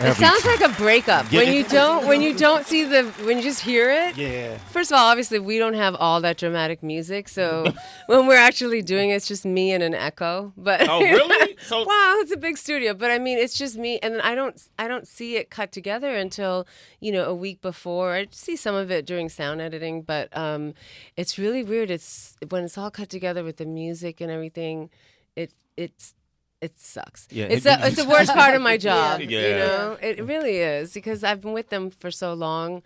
It sounds like a breakup when you don't see when you just hear it. Yeah. First of all, obviously we don't have all that dramatic music, so when we're actually doing it, it's just me and an echo. But Oh, really? So wow, it's a big studio. But I mean, it's just me, and I don't see it cut together until a week before. I see some of it during sound editing, but it's really weird. It's when it's all cut together with the music and everything. It sucks. Yeah, it's the worst part of my job. Yeah. It really is because I've been with them for so long,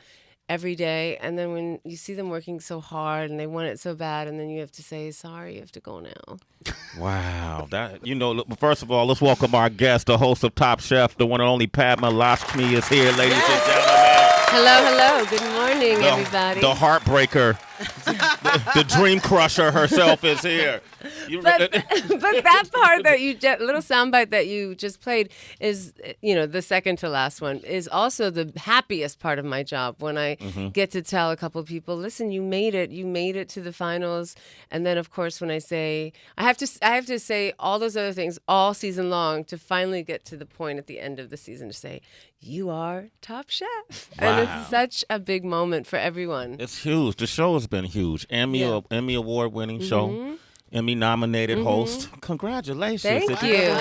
every day, and then when you see them working so hard and they want it so bad, and then you have to say sorry, you have to go now. Wow, first of all, let's welcome our guest, the host of Top Chef, the one and only Padma Lakshmi is here, ladies and gentlemen. Hello. Good morning, everybody. The heartbreaker, the dream crusher herself is here. But that part that little soundbite that you just played is, the second to last one is also the happiest part of my job when I get to tell a couple of people, listen, you made it to the finals. And then of course, when I say, I have to say all those other things all season long to finally get to the point at the end of the season to say, you are Top Chef. Wow. And it's such a big moment for everyone. It's huge. The show has been huge. Emmy award winning show. Emmy nominated host. Congratulations. Thank you.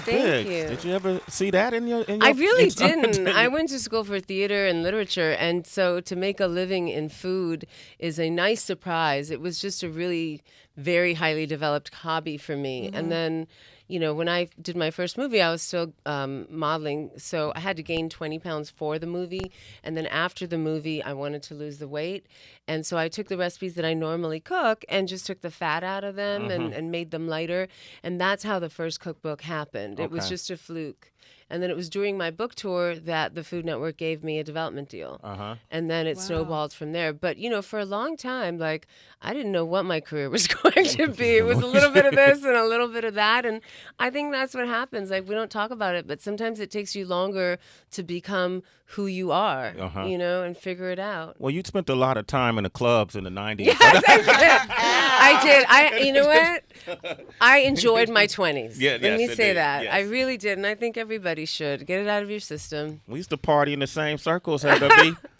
Thank you. Did you ever see that in your I really didn't. I went to school for theater and literature, and so to make a living in food is a nice surprise. It was just a really very highly developed hobby for me. And then when I did my first movie, I was still modeling, so I had to gain 20 pounds for the movie. And then after the movie, I wanted to lose the weight. And so I took the recipes that I normally cook and just took the fat out of them and made them lighter. And that's how the first cookbook happened. It was just a fluke. And then it was during my book tour that the Food Network gave me a development deal. And then it snowballed from there. But, for a long time, I didn't know what my career was going to be. It was a little bit of this and a little bit of that. And I think that's what happens. We don't talk about it, but sometimes it takes you longer to become who you are, and figure it out. Well, you spent a lot of time in the clubs in the 90s. Yes, I did. You know what? I enjoyed my 20s. Let me say that. Yes. I really did, and I think everybody should. Get it out of your system. We used to party in the same circles, had to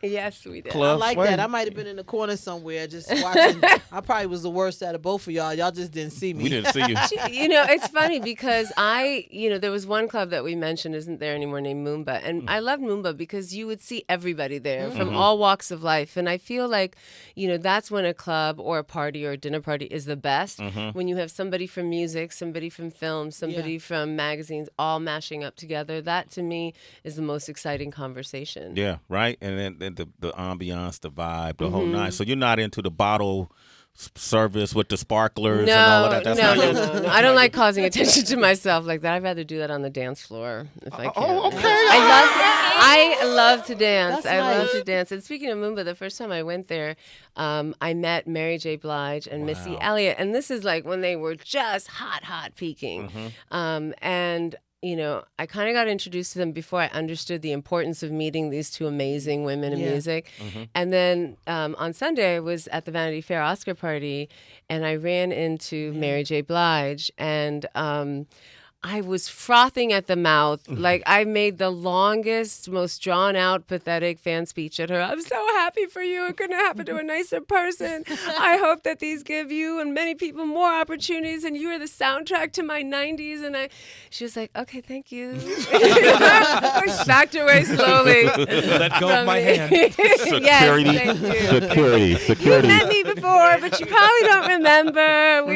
be. Yes, we did. Club I like swing. that. I might have been in the corner somewhere just watching. I probably was the worst out of both of y'all. Y'all just didn't see me. We didn't see you. It's funny because there was one club that we mentioned isn't there anymore named Moomba. And I loved Moomba because you would see everybody there from all walks of life. And I feel like, that's when a club or a party or a dinner party is the best. When you have somebody from music, somebody from film, somebody from magazines all mashing up together. That to me is the most exciting conversation. Yeah, right. And then the ambiance, the vibe, the whole night. So you're not into the bottle service with the sparklers and all of that? That's not no. I don't like causing attention to myself like that. I'd rather do that on the dance floor if I can. Oh, okay. I love to dance. That's I love nice. to dance. And speaking of Moomba, the first time I went there, I met Mary J. Blige and Missy Elliott. And this is when they were just hot peaking. And I kind of got introduced to them before I understood the importance of meeting these two amazing women in music. And then on Sunday, I was at the Vanity Fair Oscar party, and I ran into Mary J. Blige, and I was frothing at the mouth. I made the longest, most drawn out, pathetic fan speech at her. I'm so happy for you. It couldn't happen to a nicer person. I hope that these give you and many people more opportunities, and you are the soundtrack to my 90s. And she was like, okay, thank you. I backed away slowly. Let go of my hand. Security. Yes, thank you. Security. You met me before, but you probably don't remember.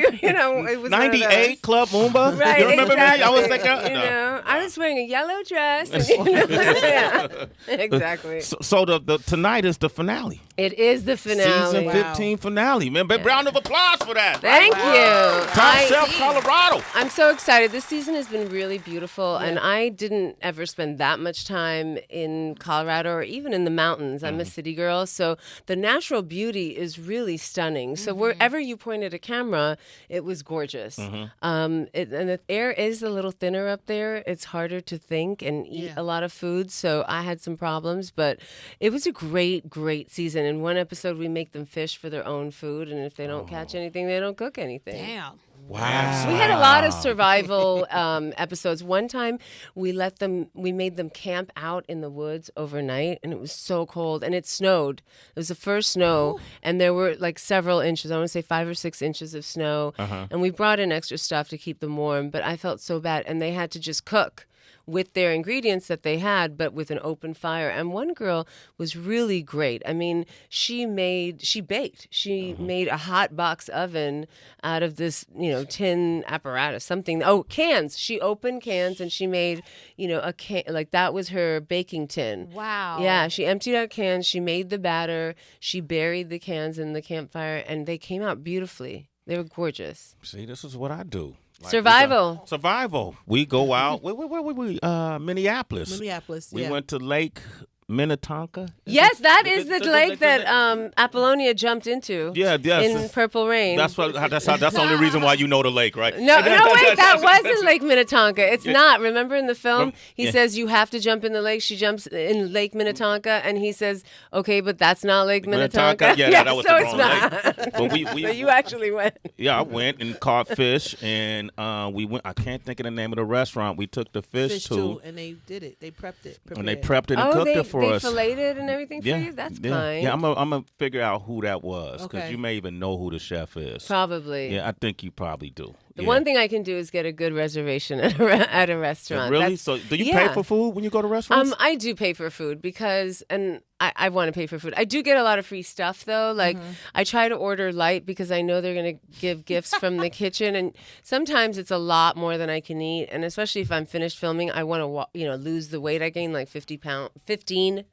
It was 98 Club Moomba? Right, You remember exactly. me? I was thinking, I was wearing a yellow dress. And, yeah, exactly. So the tonight is the finale. It is the finale. Season 15 finale. Man, big round of applause for that. Thank you. Top Chef Colorado. I'm so excited. This season has been really beautiful, and I didn't ever spend that much time in Colorado or even in the mountains. I'm a city girl, so the natural beauty is really stunning. So wherever you pointed a camera, it was gorgeous. And the air is a little thinner up there. It's harder to think and eat a lot of food, so I had some problems, but it was a great season. In one episode, we make them fish for their own food, and if they don't catch anything, they don't cook anything. Damn. Wow. We had a lot of survival episodes. One time we made them camp out in the woods overnight, and it was so cold, and it snowed. It was the first snow, and there were like several inches. I want to say 5 or 6 inches of snow, and we brought in extra stuff to keep them warm, but I felt so bad, and they had to just cook with their ingredients that they had, but with an open fire. And one girl was really great. I mean, she baked. She made a hot box oven out of this, tin apparatus, something. Oh, cans. She opened cans and she made, a can, like that was her baking tin. Wow. Yeah, she emptied out cans. She made the batter. She buried the cans in the campfire, and they came out beautifully. They were gorgeous. See, this is what I do. Like Survival. We go out. Where were we? Minneapolis. Minneapolis. We went to Lake Minnetonka. Yes, that is the lake that Apollonia jumped into. Yeah, yes. In Purple Rain. That's the only reason why you know the lake, right? No, wait, that wasn't Lake Minnetonka. It's not. Remember in the film, he says you have to jump in the lake. She jumps in Lake Minnetonka, and he says, "Okay, but that's not Lake Minnetonka." Yeah, that was so the it's wrong not. lake. But we So you actually went. Yeah, I went and caught fish, and we went. I can't think of the name of the restaurant. We took the fish to, and they did it. They prepped it. and they prepped it and cooked it for us. They filleted and everything for you? That's kind. Yeah, I'm gonna figure out who that was, because Okay. you may even know who the chef is. Probably. Yeah, I think you probably do. The one thing I can do is get a good reservation at a restaurant. Really? So do you pay for food when you go to restaurants? I do pay for food because, and I want to pay for food. I do get a lot of free stuff though. Like I try to order light because I know they're going to give gifts from the kitchen, and sometimes it's a lot more than I can eat. And especially if I'm finished filming, I want to lose the weight. I gain like 15 pounds, 15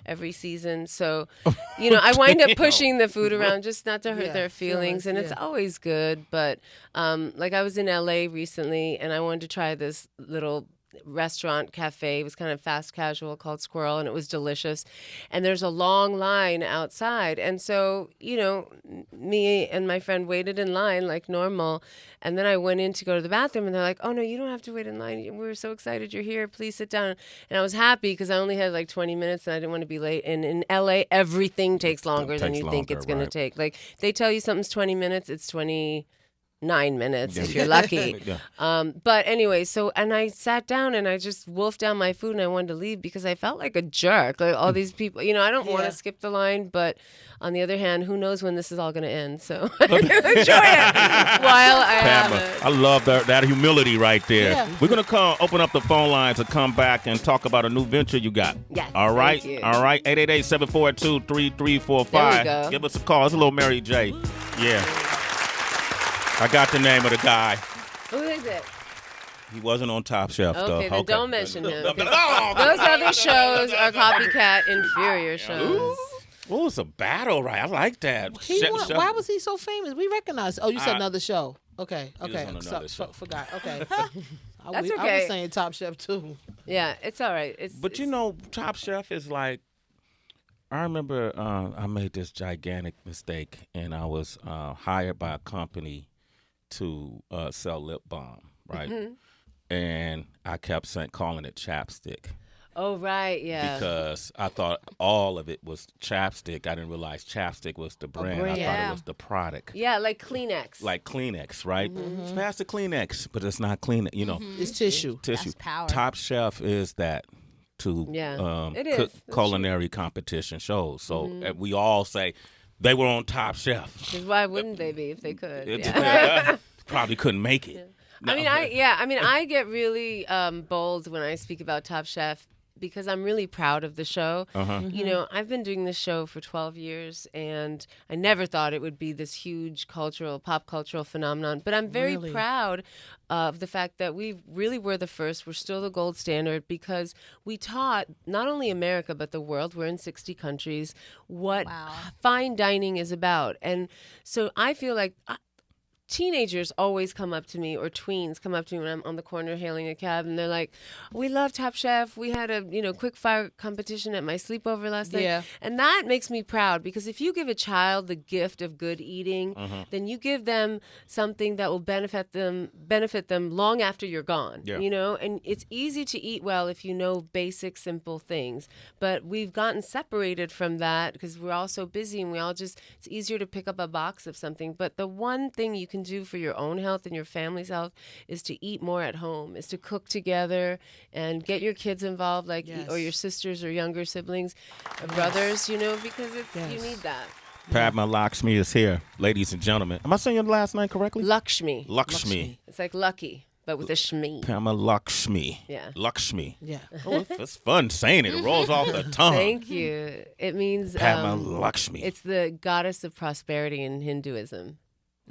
every season. So, I wind up pushing the food around just not to hurt their feelings, and it's always good. But like I was in LA recently, and I wanted to try this little restaurant cafe. It was kind of fast casual called Squirrel, and it was delicious. And there's a long line outside. And so, me and my friend waited in line like normal. And then I went in to go to the bathroom, and they're like, "Oh, no, you don't have to wait in line. We're so excited you're here. Please sit down." And I was happy because I only had like 20 minutes and I didn't want to be late. And in LA, everything takes longer than you think it's going to take. Like they tell you something's 20 minutes, it's 29 minutes if you're lucky. But anyway, and I sat down and I just wolfed down my food and I wanted to leave because I felt like a jerk. Like all these people, I don't want to skip the line, but on the other hand, who knows when this is all going to end? So I can enjoy it while I have it. I love that humility right there. Yeah. We're going to open up the phone lines and come back and talk about a new venture you got. Yes. All right? Thank you. All right. 888-742-3345. There we go. Give us a call. It's a little Mary J. Yeah. I got the name of the guy. Who is it? He wasn't on Top Chef, though. Okay, then don't mention him. 'Cause No. those other shows are copycat inferior shows. Oh, it's a battle, right? I like that. Why was he so famous? We recognize. Oh, you said another show. Okay. was on another show. Forgot. Okay. That's I okay. was saying Top Chef too. Yeah, it's all right. But Top Chef is like, I remember I made this gigantic mistake, and I was hired by a company to sell lip balm, right? And I kept calling it chapstick. Oh, right, yeah. Because I thought all of it was chapstick. I didn't realize chapstick was the brand. I thought it was the product. Yeah, like Kleenex. Like Kleenex, right? It's past the Kleenex, but it's not Kleenex, It's tissue. That's power. Top Chef is that to it is. That's culinary competition shows. So we all say they were on Top Chef. 'Cause why wouldn't they be if they could? Probably couldn't make it. Yeah. I get really bold when I speak about Top Chef because I'm really proud of the show. I've been doing this show for 12 years, and I never thought it would be this huge pop cultural phenomenon. But I'm very proud of the fact that we really were the first. We're still the gold standard because we taught not only America, but the world. We're in 60 countries, what fine dining is about. And so I feel like teenagers always come up to me, or tweens come up to me when I'm on the corner hailing a cab, and they're like, "We love Top Chef. We had a quick fire competition at my sleepover last night." And that makes me proud, because if you give a child the gift of good eating, then you give them something that will benefit them long after you're gone. And it's easy to eat well if you know basic, simple things. But we've gotten separated from that because we're all so busy, and it's easier to pick up a box of something. But the one thing you can do for your own health and your family's health is to eat more at home, is to cook together and get your kids involved, like or your sisters or younger siblings, or brothers, because you need that. Padma Lakshmi is here, ladies and gentlemen. Am I saying your last name correctly? Lakshmi. Lakshmi. It's like lucky, but with a shmi. Padma Lakshmi. Yeah. Lakshmi. Yeah. Oh, it's fun saying it. It rolls off the tongue. Thank you. It means Padma Lakshmi. it's the goddess of prosperity in Hinduism.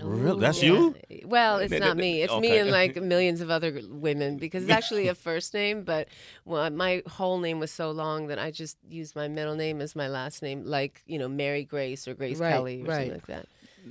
Really? That's you? Well, it's not me. It's me Okay. and like millions of other women because it's actually a first name, but my whole name was so long that I just used my middle name as my last name, like, Mary Grace or Grace Kelly or something like that.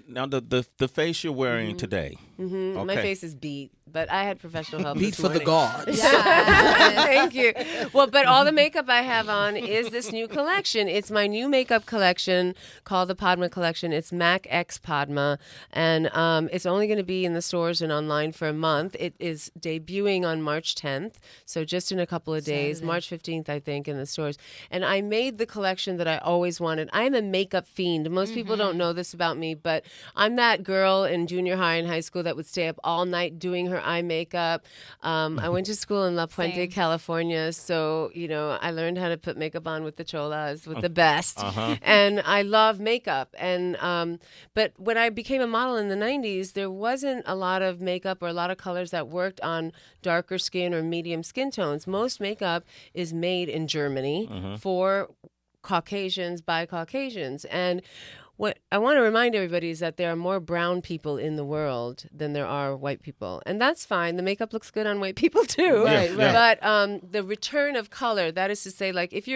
Now, the face you're wearing today. Mm-hmm. Okay. My face is beat, but I had professional help. Beat this for the morning. gods. Thank you. Well, but all the makeup I have on is this new collection. It's my new makeup collection called the Padma Collection. It's Mac X Padma, and it's only going to be in the stores and online for a month. It is debuting on March 10th, so just in a couple of days, Saturday. March 15th, I think, in the stores. And I made the collection that I always wanted. I am a makeup fiend. Most people don't know this about me, but I'm that girl in junior high and high school that would stay up all night doing her eye makeup. I went to school in La Puente, Same. California, so I learned how to put makeup on with the cholas, with the best, and I love makeup. And but when I became a model in the '90s, there wasn't a lot of makeup or a lot of colors that worked on darker skin or medium skin tones. Most makeup is made in Germany for Caucasians by Caucasians, and what I want to remind everybody is that there are more brown people in the world than there are white people. And that's fine. The makeup looks good on white people too. Right. But the return of color, that is to say, like if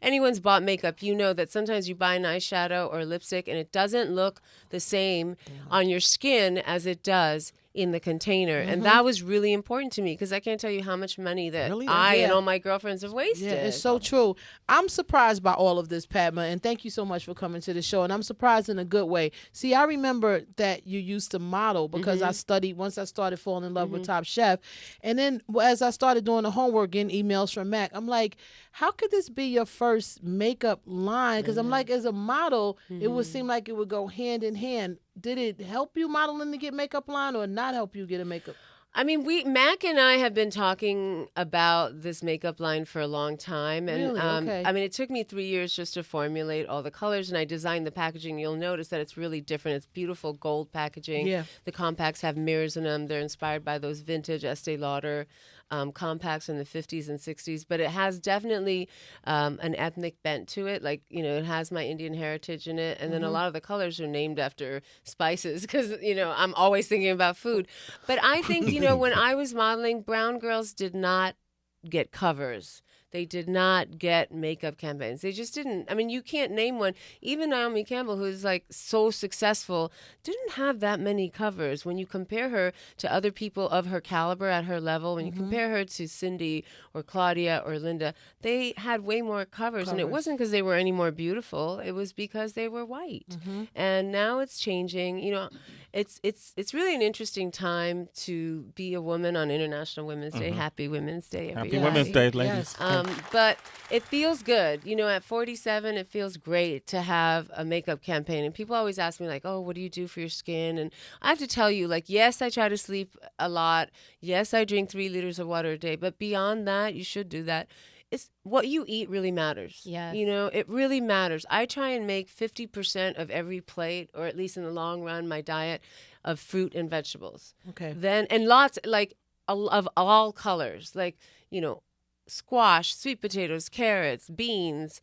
anyone's bought makeup, you know that sometimes you buy an eyeshadow or lipstick and it doesn't look the same on your skin as it does in the container. And that was really important to me because I can't tell you how much money that Really? I and Yeah. all my girlfriends have wasted. Yeah, it's so true. I'm surprised by all of this, Padma, and thank you so much for coming to the show. And I'm surprised in a good way. See, I remember that you used to model because I studied once I started falling in love with Top Chef. And then as I started doing the homework, getting emails from Mac, I'm like, how could this be your first makeup line? Because I'm like, as a model, it would seem like it would go hand in hand. Did it help you modeling to get makeup line or not help you get a makeup? I mean, Mac and I have been talking about this makeup line for a long time. And Really? Okay. I mean, it took me 3 years just to formulate all the colors and I designed the packaging. You'll notice that it's really different. It's beautiful gold packaging. Yeah. The compacts have mirrors in them. They're inspired by those vintage Estee Lauder compacts in the 50s and 60s, but it has definitely an ethnic bent to it. Like, it has my Indian heritage in it. And then a lot of the colors are named after spices because, I'm always thinking about food. But I think, when I was modeling, brown girls did not get covers. They did not get makeup campaigns. They just didn't. I mean, you can't name one. Even Naomi Campbell, who's like so successful, didn't have that many covers. When you compare her to other people of her caliber at her level, when you compare her to Cindy or Claudia or Linda, they had way more covers. And it wasn't because they were any more beautiful. It was because they were white. And now it's changing. It's really an interesting time to be a woman on International Women's Day. Happy Women's Day, everybody. Happy Women's Day, ladies. Yes. But it feels good. At 47, it feels great to have a makeup campaign. And people always ask me, like, oh, what do you do for your skin? And I have to tell you, like, yes, I try to sleep a lot. Yes, I drink 3 liters of water a day. But beyond that, you should do that. It's what you eat really matters. Yes. It really matters. I try and make 50% of every plate, or at least in the long run, my diet of fruit and vegetables. Okay. And lots, like, of all colors, like, squash, sweet potatoes, carrots, beans,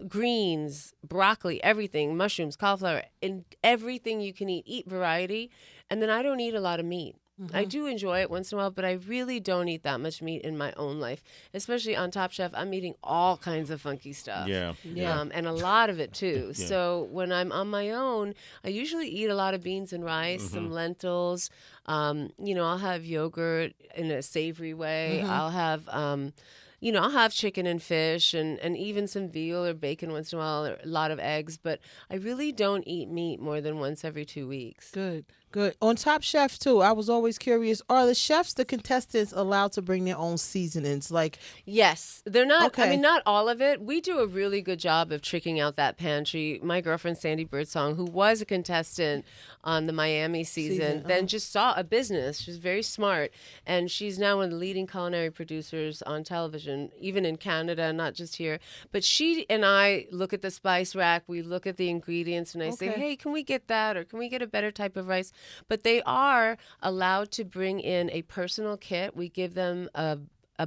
greens, broccoli, everything, mushrooms, cauliflower, and everything you can eat. Eat variety. And then I don't eat a lot of meat. I do enjoy it once in a while, but I really don't eat that much meat in my own life. Especially on Top Chef, I'm eating all kinds of funky stuff. Yeah. And a lot of it too. Yeah. So when I'm on my own, I usually eat a lot of beans and rice, some lentils. I'll have yogurt in a savory way. I'll have I'll have chicken and fish and even some veal or bacon once in a while, or a lot of eggs, but I really don't eat meat more than once every 2 weeks. Good. Good. On Top Chef too, I was always curious: are the contestants, allowed to bring their own seasonings? Like, Yes, they're not. Okay. I mean, not all of it. We do a really good job of tricking out that pantry. My girlfriend Sandy Birdsong, who was a contestant on the Miami season, then just saw a business. She's very smart, and she's now one of the leading culinary producers on television, even in Canada, not just here. But she and I look at the spice rack. We look at the ingredients, and I say, "Hey, can we get that, or can we get a better type of rice?" But they are allowed to bring in a personal kit. We give them a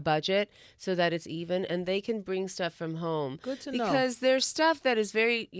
budget so that it's even, and they can bring stuff from home. Good to know. Because there's stuff that is very,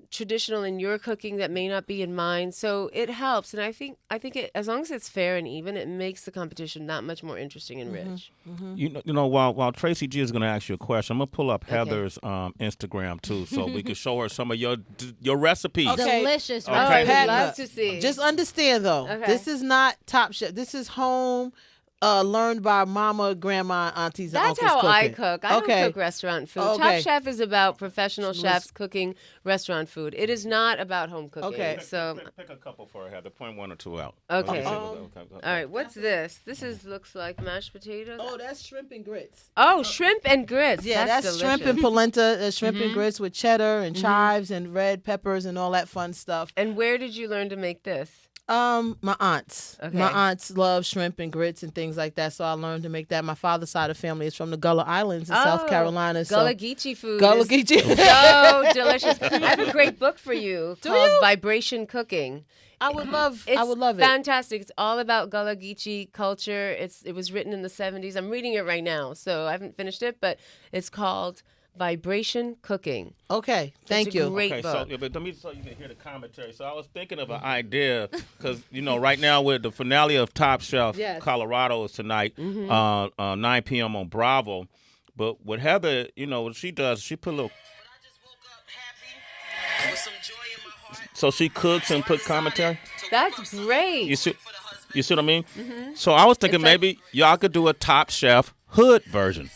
traditional in your cooking that may not be in mine. So it helps, and I think it, as long as it's fair and even, it makes the competition that much more interesting and rich. You know, while Tracy G is going to ask you a question, I'm going to pull up Heather's Instagram too, so we can show her some of your recipes. Okay. Delicious. Oh, Right? I would Padma, love to see. just understand though, this is not Top Chef. This is home, learned by mama, grandma, aunties, and That's uncles how I cooking. cook. I don't cook restaurant food. Top Okay. Chef is about professional chefs cooking restaurant food. It is not about home cooking. Okay. So, Pick a couple for her, Heather. Point 1 or 2 out. Okay. Okay. all right, what's this? This looks like mashed potatoes. Oh, that's shrimp and grits. Oh, shrimp and grits. Yeah, that's delicious. shrimp and polenta, shrimp and grits with cheddar and chives and red peppers and all that fun stuff. And where did you learn to make this? My aunts. Okay. My aunts love shrimp and grits and things like that, so I learned to make that. My father's side of the family is from the Gullah Islands in South Carolina. Gullah Geechee food. Gullah is Geechee. so delicious. I have a great book for you called Vibration Cooking. I would love It's it. fantastic. It's all about Gullah Geechee culture. It was written in the 70s. I'm reading it right now, so I haven't finished it, but it's called Vibration Cooking. Okay, thank It's a you. great Okay, book. but let me so you can hear the commentary. So I was thinking of an idea because right now with the finale of Top Chef Colorado is tonight, 9 p.m. on Bravo. But what Heather, what she does, she put a little. So she cooks and put commentary. That's great. You see what I mean? So I was thinking maybe y'all could do a Top Chef hood version.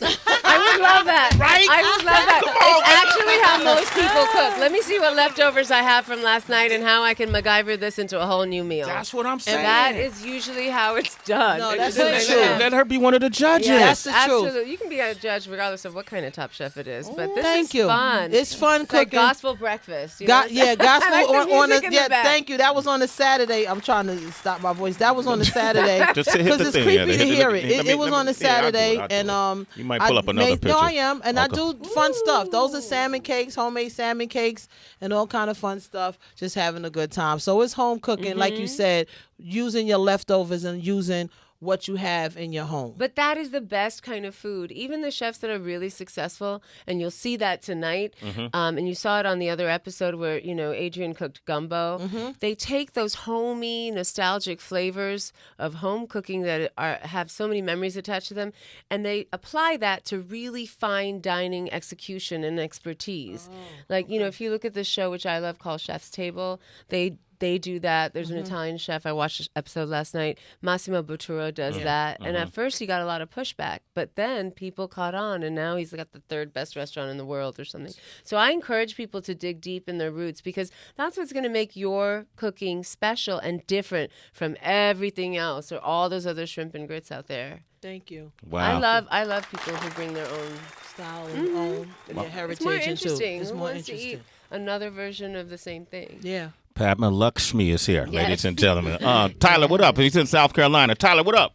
I would love that. Right? I would love that. It's actually how most people cook. Let me see what leftovers I have from last night and how I can MacGyver this into a whole new meal. That's what I'm saying. And that is usually how it's done. No, that's Let the truth. Let her be one of the judges. That's the truth. Absolutely. You can be a judge regardless of what kind of Top Chef it is. But this Thank is you. fun. It's fun It's like cooking. gospel breakfast. You know what I'm saying? Gospel I like the on music in the back. thank you. That was on a Saturday. I'm trying to stop my voice. That was on a Saturday Just hit because the it's thing. creepy Yeah, to hear let it. me- It was on a I'll do Saturday, it. and You might pull up another picture. No, I am, and I Okay. do fun stuff. Those are salmon cakes, homemade salmon cakes, and all kind of fun stuff. Just having a good time. So it's home cooking, like you said, using your leftovers and using what you have in your home. But that is the best kind of food. Even the chefs that are really successful, and you'll see that tonight, and you saw it on the other episode where, Adrian cooked gumbo. They take those homey, nostalgic flavors of home cooking that have so many memories attached to them, and they apply that to really fine dining execution and expertise. If you look at this show, which I love, called Chef's Table, they do that. There's an Italian chef. I watched an episode last night. Massimo Bottura does that. And at first he got a lot of pushback, but then people caught on, and now he's got the 3rd best restaurant in the world or something. So I encourage people to dig deep in their roots, because that's what's going to make your cooking special and different from everything else or all those other shrimp and grits out there. Thank you. Wow. I love people who bring their own Style and own and their heritage It's more into. interesting. It's Who more wants to interesting. eat another version of the same thing? Yeah. Padma Lakshmi is here, ladies Yes. and gentlemen. Tyler, what up? He's in South Carolina. Tyler, what up?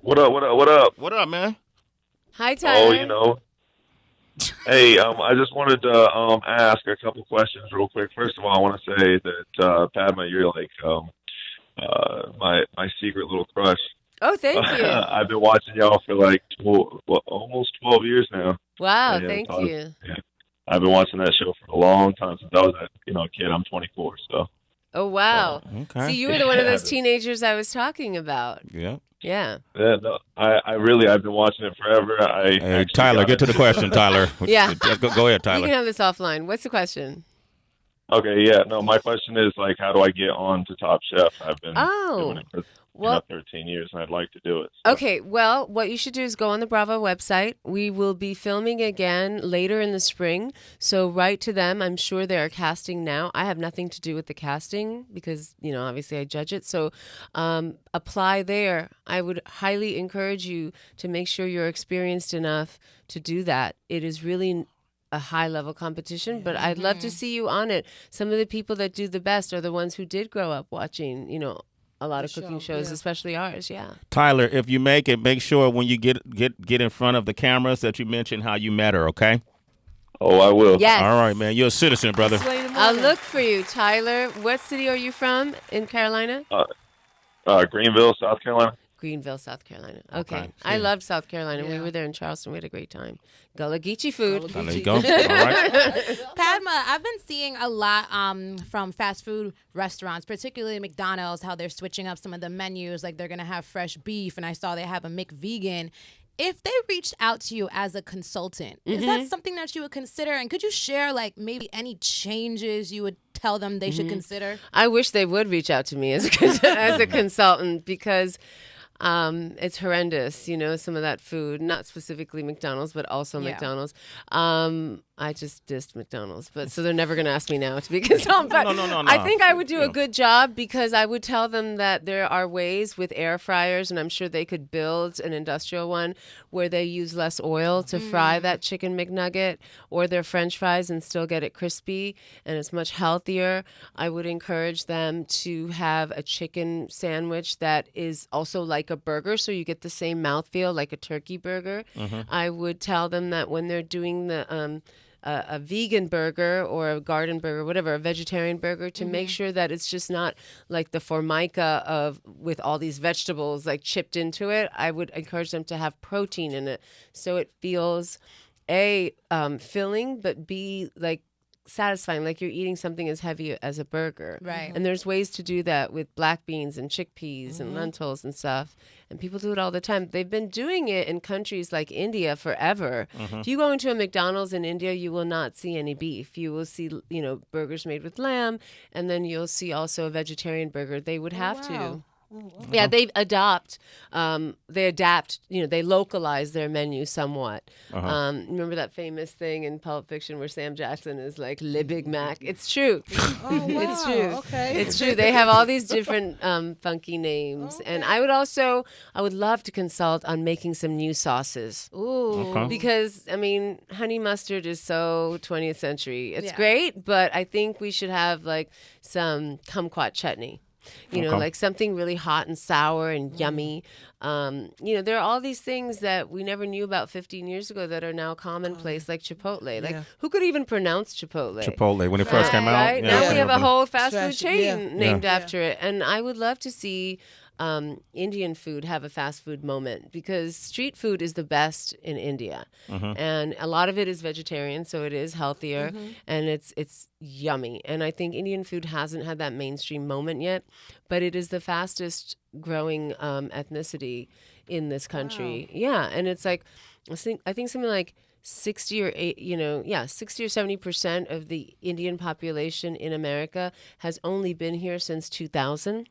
What up? What up? What up? What up, man? Hi, Tyler. Hey, I just wanted to ask a couple questions real quick. First of all, I want to say that Padma, you're like my secret little crush. Oh, thank you. I've been watching y'all for like almost 12 years now. Wow, Yeah, thank I- you. I've been watching that show for a long time since I was a kid. I'm 24, so Oh, wow. Okay. See, you were one of those teenagers I was talking about. Yeah. Yeah. yeah, no, I've been watching it forever. Hey, Tyler, get to the question, Tyler. Yeah. Go ahead, You can Tyler. have this offline. What's the question? Okay, yeah. No, my question is like, how do I get on to Top Chef? I've been doing Oh, it for well, 13 years, and I'd like to do it. So. okay, well, what you should do is go on the Bravo website. We will be filming again later in the spring. So write to them. I'm sure they are casting now. I have nothing to do with the casting because, obviously I judge it. So apply there. I would highly encourage you to make sure you're experienced enough to do that. It is really a high level competition, but I'd love to see you on it. Some of the people that do the best are the ones who did grow up watching, a lot of cooking shows, especially ours. Yeah. Tyler, if you make it, make sure when you get in front of the cameras that you mention how you met her, okay? Oh, I will. Yes. All right, man. You're a citizen, brother. I'll look for you, Tyler. What city are you from in Carolina? Greenville, South Carolina. Greenville, South Carolina. Okay. Okay. I loved South Carolina. Yeah. We were there in Charleston. We had a great time. Gullah Geechee food. There you go. All right. Padma, I've been seeing a lot from fast food restaurants, particularly McDonald's, how they're switching up some of the menus. Like they're going to have fresh beef, and I saw they have a McVegan. If they reached out to you as a consultant, is that something that you would consider? And could you share like maybe any changes you would tell them they should consider? I wish they would reach out to me as a consultant because it's horrendous, some of that food, not specifically McDonald's, but also McDonald's. I just dissed McDonald's, but so they're never going to ask me now to be a consultant. But No. I think I would do a good job because I would tell them that there are ways with air fryers, and I'm sure they could build an industrial one where they use less oil to fry that chicken McNugget or their French fries and still get it crispy, and it's much healthier. I would encourage them to have a chicken sandwich that is also like a burger, so you get the same mouthfeel like a turkey burger. I would tell them that when they're doing the a vegan burger or a garden burger, whatever, a vegetarian burger, to make sure that it's just not like the formica with all these vegetables like chipped into it. I would encourage them to have protein in it so it feels filling, but B, like satisfying, like you're eating something as heavy as a burger. Right. And there's ways to do that with black beans and chickpeas and lentils and stuff. And people do it all the time. They've been doing it in countries like India forever. If you go into a McDonald's in India, you will not see any beef. You will see, burgers made with lamb, and then you'll see also a vegetarian burger. They would have to. Yeah, they adapt, they localize their menu somewhat. Remember that famous thing in Pulp Fiction where Sam Jackson is like, Le Big Mac? It's true. Oh, wow. It's true. Okay. It's true. They have all these different funky names. And I would love to consult on making some new sauces. Ooh. Okay. Because, honey mustard is so 20th century. It's great, but I think we should have like some kumquat chutney. Like something really hot and sour and yummy. There are all these things that we never knew about 15 years ago that are now commonplace, like Chipotle. Like, who could even pronounce Chipotle? Chipotle, when it first came out. Right? Yeah. Now we have a whole fast food Fast- chain named after it. And I would love to see Indian food have a fast food moment because street food is the best in India. And a lot of it is vegetarian, so it is healthier and it's yummy. And I think Indian food hasn't had that mainstream moment yet, but it is the fastest growing ethnicity in this country. Yeah, and it's like I think something like 60 or 70% of the Indian population in America has only been here since 2000.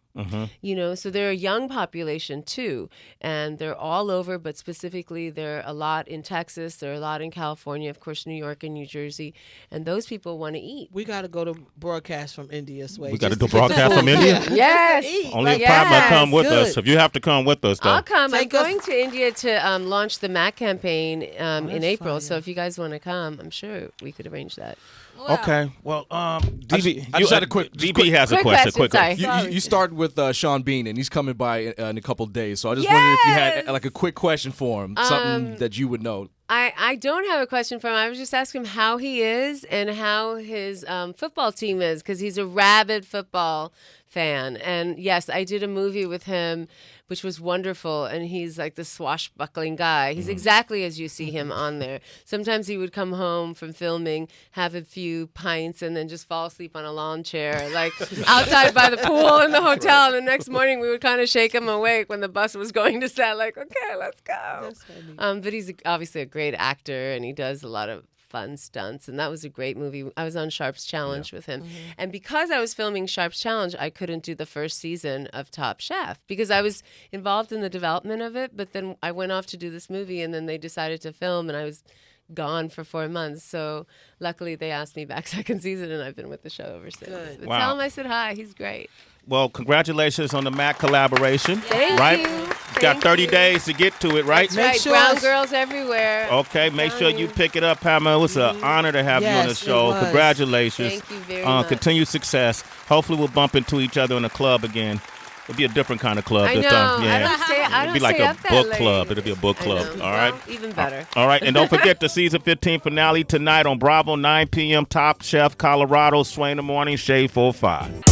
So they're a young population too, and they're all over, but specifically they're a lot in Texas, they're a lot in California, of course, New York and New Jersey, and those people want to eat. We got to go to broadcast from India's way. We got to just do get the broadcast food. from India? Yes. Only if Yes. Padma come with Good. us. If you have to come with us, though. I'll come. I'm Take us- going to India to launch the MAC campaign in that's April. fun, So if you guys want to come, I'm sure we could arrange that. Okay. Well, DB, I just had a quick- DB has a quick question. question, sorry. You start with Sean Bean, and he's coming by in a couple of days. So I just wondered if you had like a quick question for him, something that you would know. I don't have a question for him. I was just asking him how he is and how his football team is because he's a rabid football fan. And yes, I did a movie with him, which was wonderful. And he's like the swashbuckling guy. He's exactly as you see him on there. Sometimes he would come home from filming, have a few pints, and then just fall asleep on a lawn chair, like outside by the pool in the hotel. And the next morning we would kind of shake him awake when the bus was going to set, like, okay, let's go. That's funny. But he's obviously a great actor, and he does a lot of fun stunts, and that was a great movie. I was on Sharp's Challenge with him, and because I was filming Sharp's Challenge, I couldn't do the first season of Top Chef because I was involved in the development of it. But then I went off to do this movie, and then they decided to film, and I was gone for 4 months. So luckily, they asked me back second season, and I've been with the show ever since. But Wow. tell him I said hi. He's great. Well, congratulations on the Mac collaboration. Thank right? you. You got Thank 30 you. days to get to it, right? That's right. sure Brown it's- girls everywhere. Okay, make sure you pick it up, Padma. It was an honor to have you on the Yes, it show. was. Congratulations. Thank you very much. Continued success. Hopefully, we'll bump into each other in a club again. It'll be a different kind of club I this know. time. I don't stay, I It'll don't be like stay a up that book late. club. It'll be a book I club. know. All right. Well, even better. All right, and don't forget the season 15 finale tonight on Bravo, 9 p.m. Top Chef, Colorado, Swain in the Morning, Shade 45.